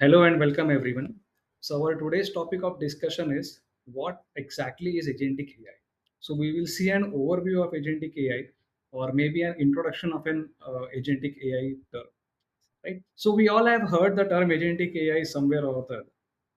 Hello and welcome everyone. So our today's topic of discussion is what exactly is agentic AI. So we will see an overview of agentic AI or maybe an introduction of an agentic AI term, right? So we all have heard the term agentic AI somewhere or other.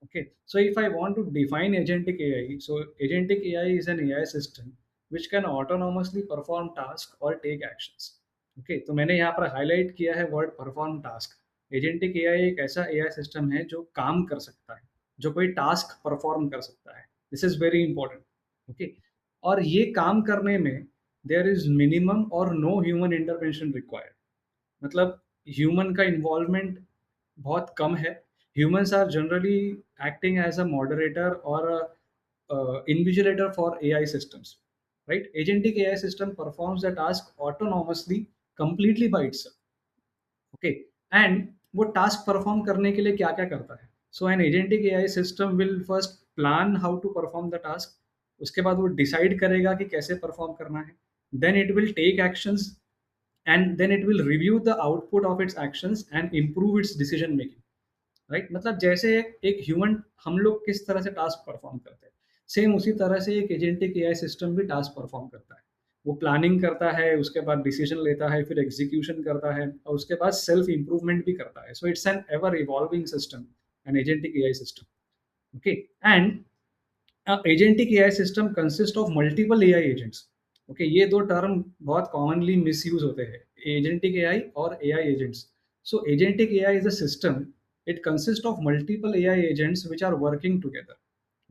Okay. So if I want to define agentic AI, so agentic AI is an AI system which can autonomously perform tasks or take actions. Okay तो मैंने यहाँ पर highlight किया है word perform task. Agentic AI एक ऐसा AI system है जो काम कर सकता है, जो कोई टास्क परफॉर्म कर सकता है। This is very important. Okay, और ये काम करने में देयर इज मिनिमम और नो ह्यूमन इंटरवेंशन रिक्वायर्ड। मतलब ह्यूमन का इन्वॉल्वमेंट बहुत कम है। Humans are generally acting as a moderator और invigilator for AI systems, right? Agentic AI system performs the task autonomously, completely by itself. Okay, and वो task perform करने के लिए क्या क्या करता है? So an agentic AI system will first plan how to perform the task. उसके बाद वो डिसाइड करेगा कि कैसे परफॉर्म करना है। Then it will take actions and then it will review the output of its actions and improve its decision making, right? मतलब जैसे एक ह्यूमन हम लोग किस तरह से टास्क परफॉर्म करते हैं, सेम उसी तरह से एक एजेंटिक एआई सिस्टम भी टास्क परफॉर्म करता है। वो प्लानिंग करता है, उसके बाद डिसीजन लेता है, फिर एग्जीक्यूशन करता है और उसके बाद सेल्फ इंप्रूवमेंट भी करता है। So it's an ever evolving system, an agentic AI system. Okay, and agentic AI system consist of multiple AI agents. Okay, ये दो टर्म बहुत कॉमनली मिसयूज होते हैं, एजेंटिक एआई और AI agents. So agentic AI is a system, it consists of multiple AI agents which are working together.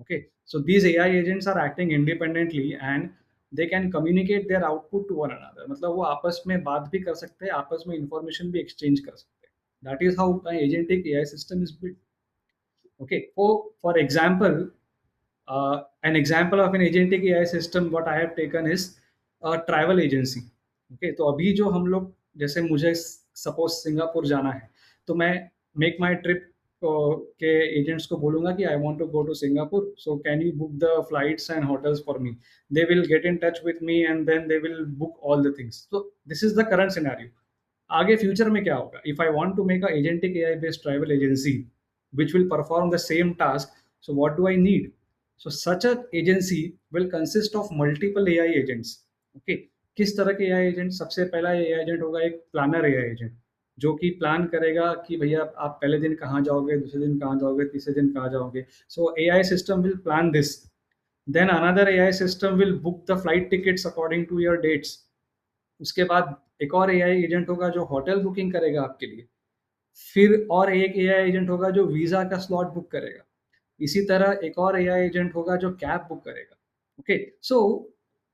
Okay, so these AI agents are acting independently and they can communicate their output to one another. मतलब वो आपस में बात भी कर सकते हैं, आपस में इंफॉर्मेशन भी एक्सचेंज कर सकते हैं। That is how an agentic AI system is built. Okay, for example, an example of an agentic AI system what I have taken is a travel agency. Okay, तो अभी जो हम लोग, जैसे मुझे सपोज सिंगापुर जाना है, तो मैं मेक माई ट्रिप के एजेंट्स को बोलूंगा कि I want to go to Singapore, so can you book the flights and hotels for me. They will get in touch with me and then they will book all the things. तो this is the current scenario. आगे future में क्या होगा? If I want to make a agentic AI based travel agency which will perform the same task, so what do I need? So such a agency will consist of multiple AI agents. Okay, किस तरह के AI agent? सबसे पहला AI agent होगा एक planner AI agent, जो कि plan करेगा कि भैया आप पहले दिन कहाँ जाओगे, दूसरे दिन कहाँ जाओगे, तीसरे दिन कहाँ जाओगे। सो AI system will plan this. Then another AI system will book the flight tickets according to your dates. उसके बाद एक और AI एजेंट होगा जो होटल बुकिंग करेगा आपके लिए। फिर और एक एआई एजेंट होगा जो वीजा का स्लॉट बुक करेगा। इसी तरह एक और एआई एजेंट होगा जो कैब बुक करेगा। Okay, so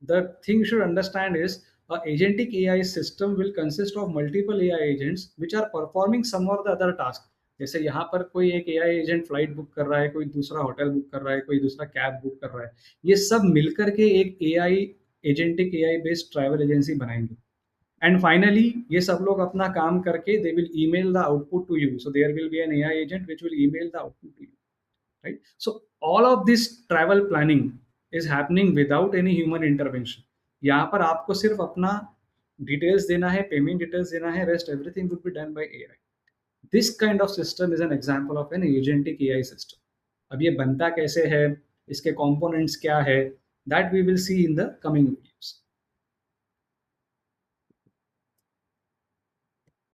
the thing should understand is agentic AI system will consist of multiple AI agents which are performing some or the other task. जैसे यहाँ पर कोई एक एआई एजेंट फ्लाइट बुक कर रहा है, कोई दूसरा होटल बुक कर रहा है, कोई दूसरा कैब बुक कर रहा है। ये सब मिलकर के एक AI agentic AI based travel agency बनाएंगे। एंड फाइनली ये सब लोग अपना काम करके they will email the output to you. So there will be an AI agent which will email the output to you, right? So all of this travel planning is happening without any human intervention. यहाँ पर आपको सिर्फ अपना details देना है, payment details देना है, rest everything would be done by AI. This kind of system is an example of an agentic AI system. अब ये बनता कैसे है, इसके कंपोनेंट्स क्या है, that we will see in the coming videos.